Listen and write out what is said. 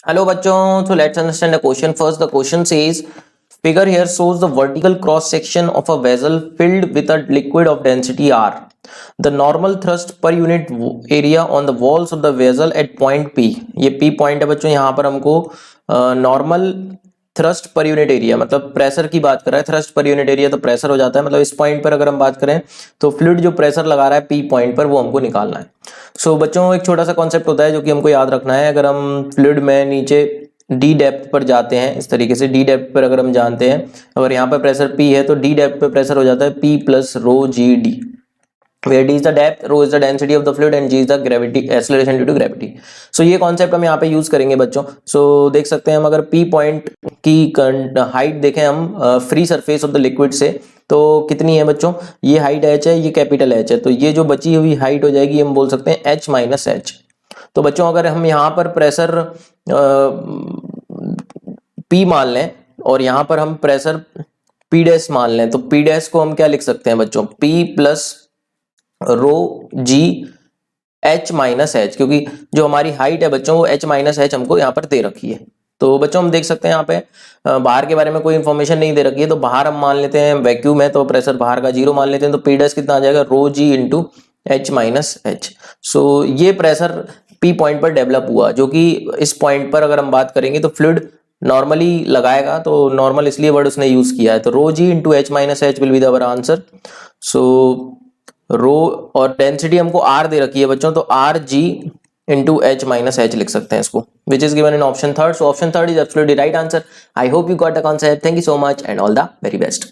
Hello bachon, so let's understand the question first. The question says, figure here shows the vertical cross section of a vessel filled with a liquid of density R. The normal thrust per unit area on the walls of the vessel at point P. ये P point है बच्चों, यहाँ पर हमको normal thrust per unit area मतलब pressure की बात कर रहा है। थ्रस्ट पर यूनिट एरिया तो प्रेशर हो जाता है, मतलब इस पॉइंट पर अगर हम बात करें तो फ्लूइड जो प्रेशर लगा रहा है पी पॉइंट पर वो हमको निकालना है। सो बच्चों एक छोटा सा कॉन्सेप्ट होता है जो कि हमको याद रखना है। अगर हम फ्लूइड में नीचे डी डेप्थ पर जाते हैं, इस तरीके से डी डेप्थ पर अगर हम जानते हैं, अगर यहाँ पर प्रेशर पी है तो डी डेप्थ पे प्रेशर हो जाता है P plus row G D, where d is the depth, rho is the density of the fluid and g is the gravity, acceleration due to gravity. So ये concept हम यहाँ पे use करेंगे बच्चों। सो देख सकते हैं हम अगर p पॉइंट की हाइट देखें हम free surface of the liquid से तो कितनी है बच्चों, ये हाइट h है, ये कैपिटल H है, तो ये जो बची हुई हाइट हो जाएगी हम बोल सकते हैं h माइनस एच। तो बच्चों अगर हम यहाँ पर प्रेशर p मान लें और यहाँ पर हम प्रेशर p डैश मान लें तो p डैश को हम क्या लिख सकते हैं बच्चों, p प्लस रो जी एच माइनस एच, क्योंकि जो हमारी हाइट है बच्चों वो एच माइनस एच हमको यहाँ पर दे रखी है। तो बच्चों हम देख सकते हैं यहाँ पे बाहर के बारे में कोई इंफॉर्मेशन नहीं दे रखी है, तो बाहर हम मान लेते हैं वैक्यूम है तो प्रेशर बाहर का 0 मान लेते हैं, तो पी डैश कितना आ जाएगा, रो g into h minus H. सो ये प्रेशर पी पॉइंट पर डेवलप हुआ, जो कि इस पॉइंट पर अगर हम बात करेंगे तो फ्लूइड नॉर्मली लगाएगा, तो नॉर्मल इसलिए वर्ड उसने यूज किया है। तो rho g into h minus h will be the our answer. So rho और डेंसिटी हमको आर दे रखी है बच्चों, तो R g into h minus h लिख सकते हैं इसको, which is given in option third. So option third is absolutely right answer. I hope you got the concept. Thank you so much and all the very best.